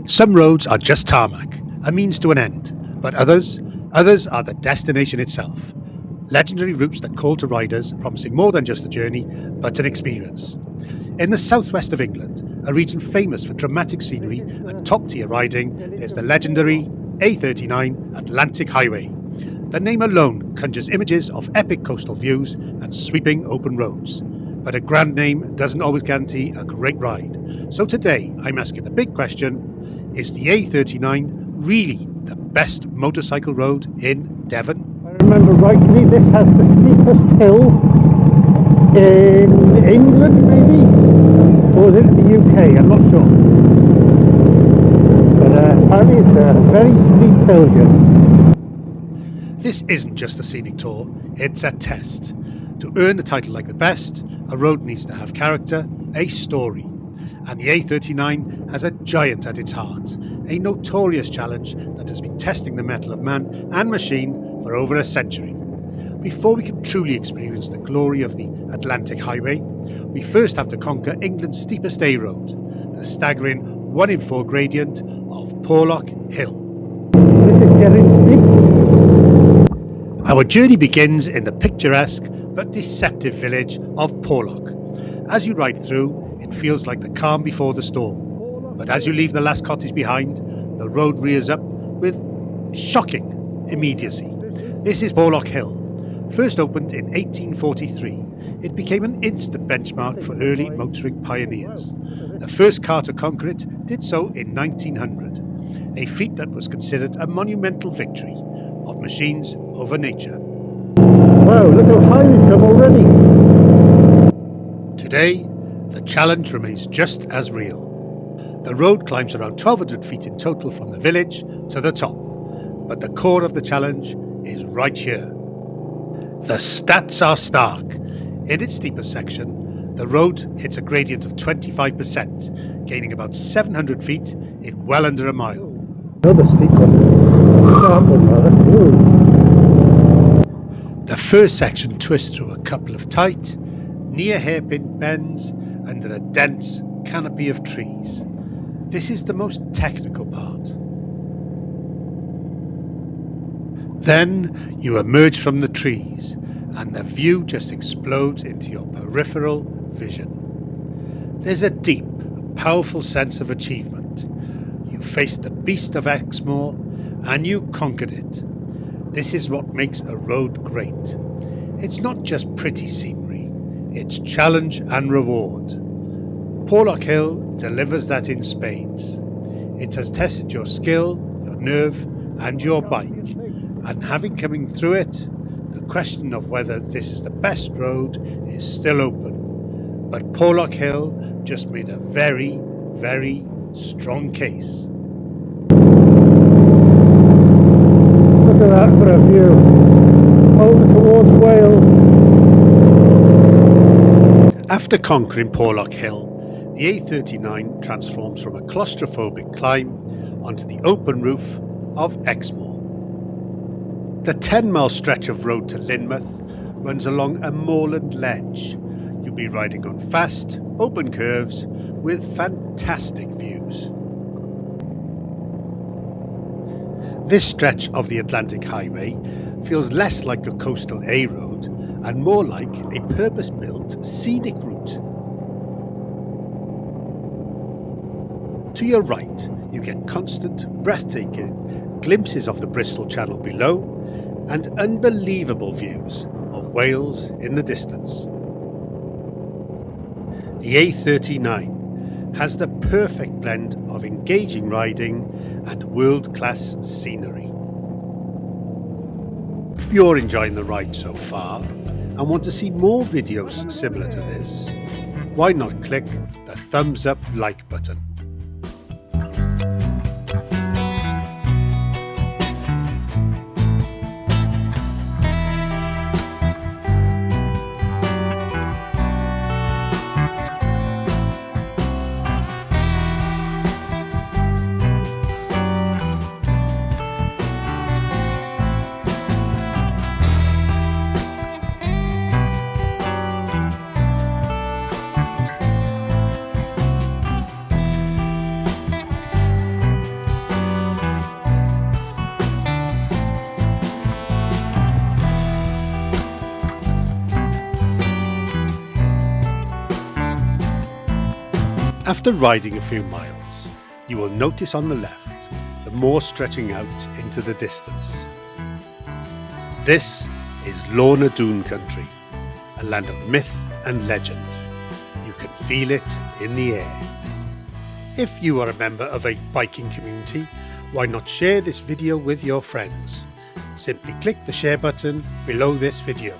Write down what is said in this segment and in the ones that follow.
Some roads are just tarmac, a means to an end, but others are the destination itself. Legendary routes that call to riders, promising more than just a journey, but an experience. In the southwest of England, a region famous for dramatic scenery and top-tier riding, there's the legendary A39 Atlantic Highway. The name alone conjures images of epic coastal views and sweeping open roads. But a grand name doesn't always guarantee a great ride. So today, I'm asking the big question, is the A39 really the best motorcycle road in Devon? If I remember rightly, this has the steepest hill in England, maybe? Or was it in the UK? I'm not sure. But apparently it's a very steep hill here. This isn't just a scenic tour, it's a test. To earn a title like the best, a road needs to have character, a story. And the A39 has a giant at its heart, a notorious challenge that has been testing the mettle of man and machine for over a century. Before we can truly experience the glory of the Atlantic Highway, we first have to conquer England's steepest A road, the staggering 1 in 4 gradient of Porlock Hill. This is getting steep. Our journey begins in the picturesque but deceptive village of Porlock. As you ride through, it feels like the calm before the storm. But as you leave the last cottage behind, the road rears up with shocking immediacy. This is Porlock Hill. First opened in 1843, it became an instant benchmark for early motoring pioneers. The first car to conquer it did so in 1900, a feat that was considered a monumental victory of machines over nature. Wow, look how high we've come already. Today, the challenge remains just as real. The road climbs around 1,200 feet in total from the village to the top, but the core of the challenge is right here. The stats are stark. In its steepest section, the road hits a gradient of 25%, gaining about 700 feet in well under a mile. Another steep one. Sharp one, rather. Ooh. The first section twists through a couple of tight, near hairpin bends under a dense canopy of trees. This is the most technical part. Then you emerge from the trees and the view just explodes into your peripheral vision. There's a deep, powerful sense of achievement. You faced the beast of Exmoor and you conquered it. This is what makes a road great. It's not just pretty scenery, it's challenge and reward. Porlock Hill delivers that in spades. It has tested your skill, your nerve and your bike. And having coming through it, the question of whether this is the best road is still open. But Porlock Hill just made a very, very strong case. Look at that for a view. Over towards Wales. After conquering Porlock Hill, the A39 transforms from a claustrophobic climb onto the open roof of Exmoor. The 10-mile stretch of road to Lynmouth runs along a moorland ledge. You'll be riding on fast, open curves with fantastic views. This stretch of the Atlantic Highway feels less like a coastal A road and more like a purpose-built scenic route. To your right, you get constant, breathtaking glimpses of the Bristol Channel below and unbelievable views of Wales in the distance. The A39 has the perfect blend of engaging riding and world-class scenery. If you're enjoying the ride so far and want to see more videos similar to this, why not click the thumbs up like button? After riding a few miles, you will notice on the left the moor stretching out into the distance. This is Lorna Doone country, a land of myth and legend. You can feel it in the air. If you are a member of a biking community, why not share this video with your friends? Simply click the share button below this video.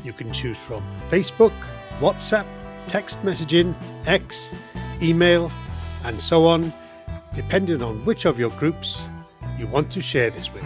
You can choose from Facebook, WhatsApp, text messaging, X, email, and so on, depending on which of your groups you want to share this with.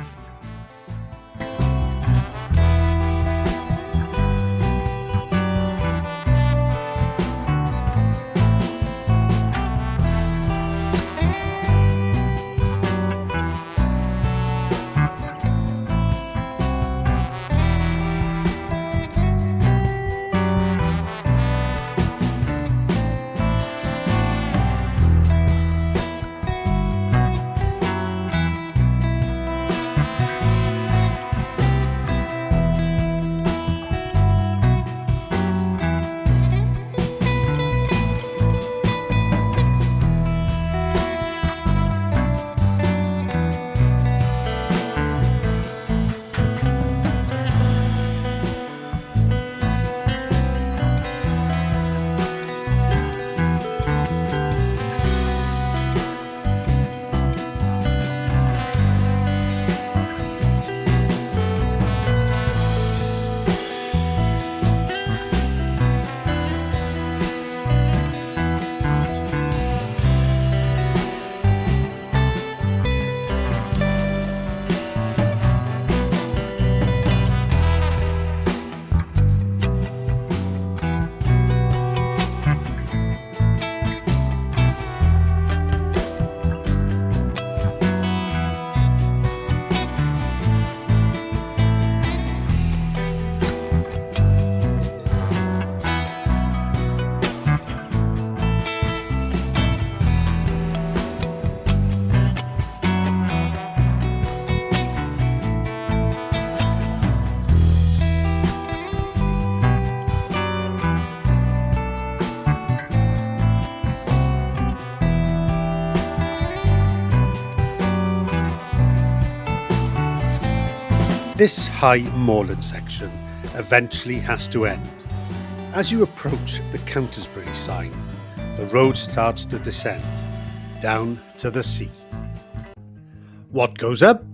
This high moorland section eventually has to end. As you approach the Countisbury sign, the road starts to descend down to the sea. What goes up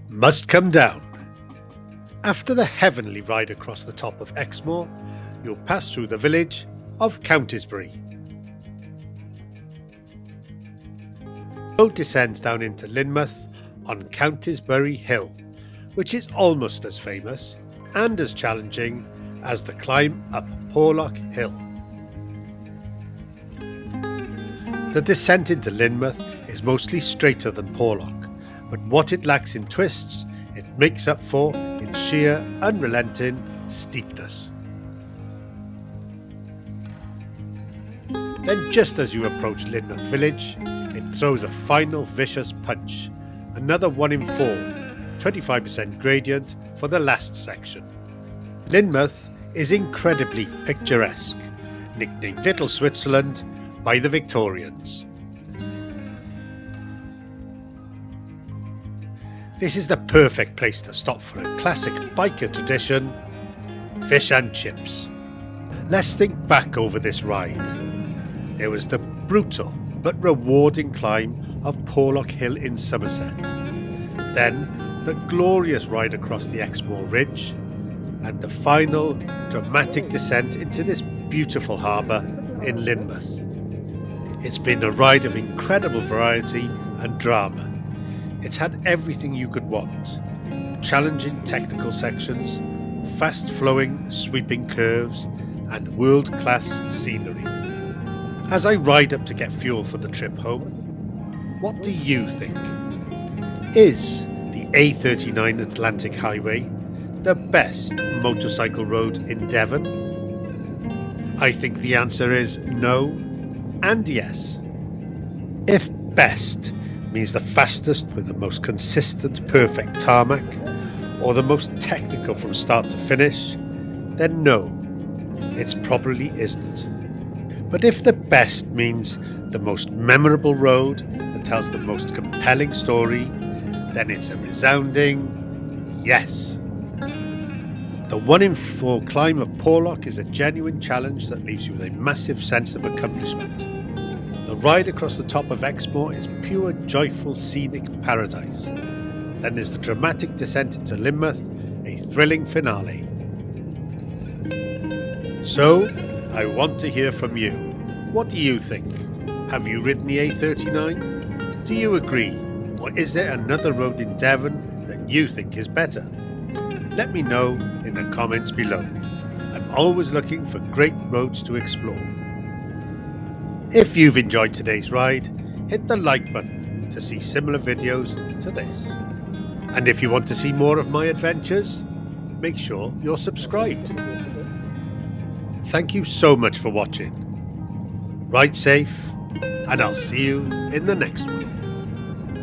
must come down. After the heavenly ride across the top of Exmoor, you'll pass through the village of Countisbury. The road descends down into Lynmouth on Countisbury Hill, which is almost as famous and as challenging as the climb up Porlock Hill. The descent into Lynmouth is mostly straighter than Porlock, but what it lacks in twists, it makes up for in sheer, unrelenting steepness. Then just as you approach Lynmouth village, it throws a final vicious punch, another 1 in 4, 25% gradient for the last section. Lynmouth is incredibly picturesque, nicknamed Little Switzerland by the Victorians. This is the perfect place to stop for a classic biker tradition, fish and chips. Let's think back over this ride. There was the brutal but rewarding climb of Porlock Hill in Somerset. Then the glorious ride across the Exmoor Ridge, and the final dramatic descent into this beautiful harbour in Lynmouth. It's been a ride of incredible variety and drama. It's had everything you could want: challenging technical sections, fast-flowing sweeping curves, and world-class scenery. As I ride up to get fuel for the trip home, what do you think? Is the A39 Atlantic Highway the best motorcycle road in Devon? I think the answer is no and yes. If best means the fastest with the most consistent perfect tarmac, or the most technical from start to finish, then no, it probably isn't. But if the best means the most memorable road that tells the most compelling story, then it's a resounding yes. The 1 in 4 climb of Porlock is a genuine challenge that leaves you with a massive sense of accomplishment. The ride across the top of Exmoor is pure joyful scenic paradise. Then there's the dramatic descent into Lynmouth, a thrilling finale. So, I want to hear from you. What do you think? Have you ridden the A39? Do you agree? Or is there another road in Devon that you think is better? Let me know in the comments below. I'm always looking for great roads to explore. If you've enjoyed today's ride, hit the like button to see similar videos to this. And if you want to see more of my adventures, make sure you're subscribed. Thank you so much for watching. Ride safe, and I'll see you in the next one.